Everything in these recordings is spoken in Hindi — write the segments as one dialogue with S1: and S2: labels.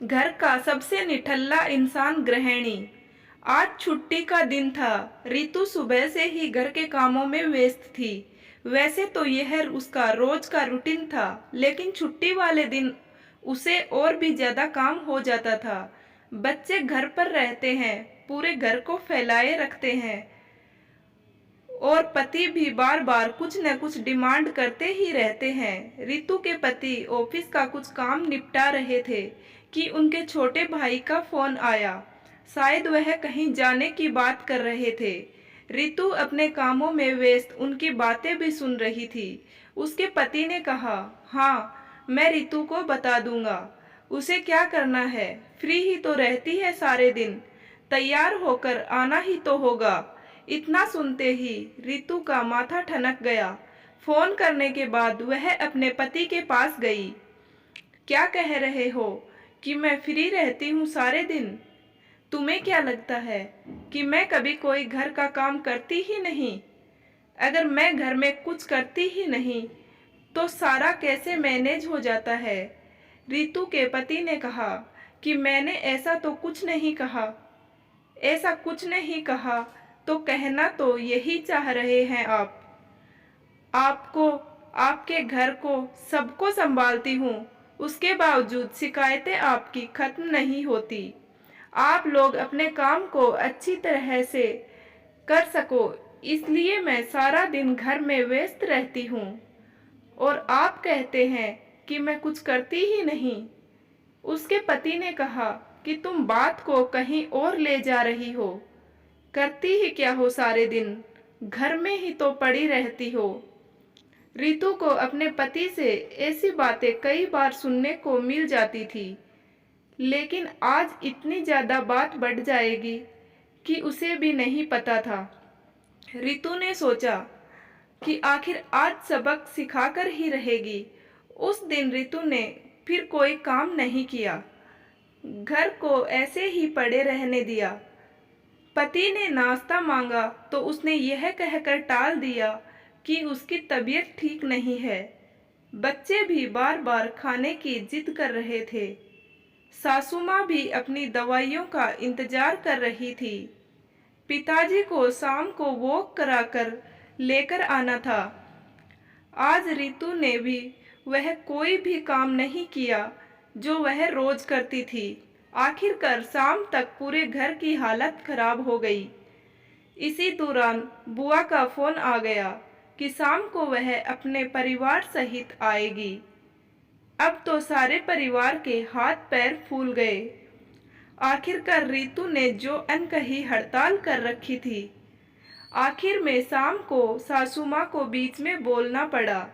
S1: घर का सबसे निठल्ला इंसान गृहिणी। आज छुट्टी का दिन था। रितु सुबह से ही घर के कामों में व्यस्त थी। वैसे तो यह उसका रोज का रूटीन था, लेकिन छुट्टी वाले दिन उसे और भी ज्यादा काम हो जाता था। बच्चे घर पर रहते हैं, पूरे घर को फैलाए रखते हैं और पति भी बार बार कुछ न कुछ डिमांड करते ही रहते हैं। रितु के पति ऑफिस का कुछ काम निपटा रहे थे कि उनके छोटे भाई का फोन आया। शायद वह कहीं जाने की बात कर रहे थे। रितु अपने कामों में व्यस्त उनकी बातें भी सुन रही थी। उसके पति ने कहा, हाँ, मैं रितु को बता दूंगा। उसे क्या करना है, फ्री ही तो रहती है सारे दिन, तैयार होकर आना ही तो होगा। इतना सुनते ही रितु का माथा ठनक गया। फोन करने के बाद वह अपने पति के पास गई। क्या कह रहे हो कि मैं फ्री रहती हूँ सारे दिन? तुम्हें क्या लगता है कि मैं कभी कोई घर का काम करती ही नहीं? अगर मैं घर में कुछ करती ही नहीं तो सारा कैसे मैनेज हो जाता है? रितु के पति ने कहा कि मैंने ऐसा तो कुछ नहीं कहा। ऐसा कुछ नहीं कहा तो कहना तो यही चाह रहे हैं आप। आपको, आपके घर को, सबको संभालती हूँ, उसके बावजूद शिकायतें आपकी खत्म नहीं होती। आप लोग अपने काम को अच्छी तरह से कर सको, इसलिए मैं सारा दिन घर में व्यस्त रहती हूँ और आप कहते हैं कि मैं कुछ करती ही नहीं। उसके पति ने कहा कि तुम बात को कहीं और ले जा रही हो। करती ही क्या हो सारे दिन, घर में ही तो पड़ी रहती हो। रितु को अपने पति से ऐसी बातें कई बार सुनने को मिल जाती थी, लेकिन आज इतनी ज्यादा बात बढ़ जाएगी कि उसे भी नहीं पता था। रितु ने सोचा कि आखिर आज सबक सिखाकर ही रहेगी। उस दिन रितु ने फिर कोई काम नहीं किया, घर को ऐसे ही पड़े रहने दिया। पति ने नाश्ता मांगा तो उसने यह कहकर टाल दिया कि उसकी तबीयत ठीक नहीं है। बच्चे भी बार बार खाने की जिद कर रहे थे। सासू माँ भी अपनी दवाइयों का इंतजार कर रही थी। पिताजी को शाम को वॉक कराकर लेकर आना था। आज रितु ने भी वह कोई भी काम नहीं किया जो वह रोज करती थी। आखिरकार शाम तक पूरे घर की हालत खराब हो गई। इसी दौरान बुआ का फोन आ गया कि शाम को वह अपने परिवार सहित आएगी। अब तो सारे परिवार के हाथ पैर फूल गए। आखिरकार रितु ने जो अनकही हड़ताल कर रखी थी, आखिर में शाम को सासू माँ को बीच में बोलना पड़ा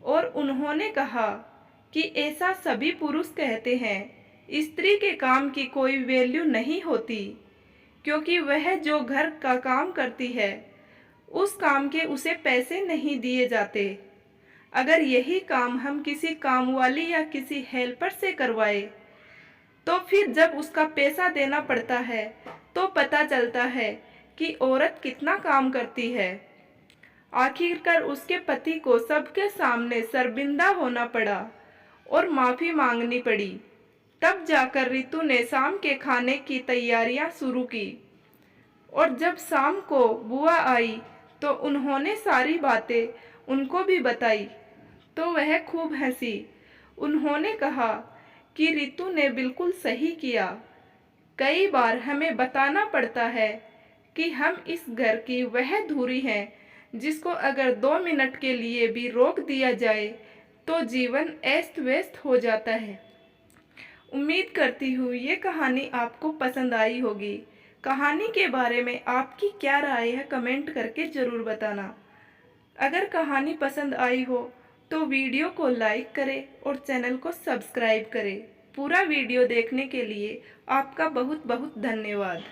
S1: और उन्होंने कहा कि ऐसा सभी पुरुष कहते हैं, स्त्री के काम की कोई वैल्यू नहीं होती, क्योंकि वह जो घर का काम करती है उस काम के उसे पैसे नहीं दिए जाते। अगर यही काम हम किसी काम वाली या किसी हेल्पर से करवाए तो फिर जब उसका पैसा देना पड़ता है तो पता चलता है कि औरत कितना काम करती है। आखिरकार उसके पति को सबके सामने शर्मिंदा होना पड़ा और माफी मांगनी पड़ी। तब जाकर रितु ने शाम के खाने की तैयारियां शुरू की और जब शाम को बुआ आई तो उन्होंने सारी बातें उनको भी बताई तो वह खूब हंसी। उन्होंने कहा कि रितु ने बिल्कुल सही किया। कई बार हमें बताना पड़ता है कि हम इस घर की वह धुरी हैं जिसको अगर 2 मिनट के लिए भी रोक दिया जाए तो जीवन अस्त व्यस्त हो जाता है। उम्मीद करती हूँ ये कहानी आपको पसंद आई होगी। कहानी के बारे में आपकी क्या राय है, कमेंट करके ज़रूर बताना। अगर कहानी पसंद आई हो तो वीडियो को लाइक करें और चैनल को सब्सक्राइब करें। पूरा वीडियो देखने के लिए आपका बहुत बहुत धन्यवाद।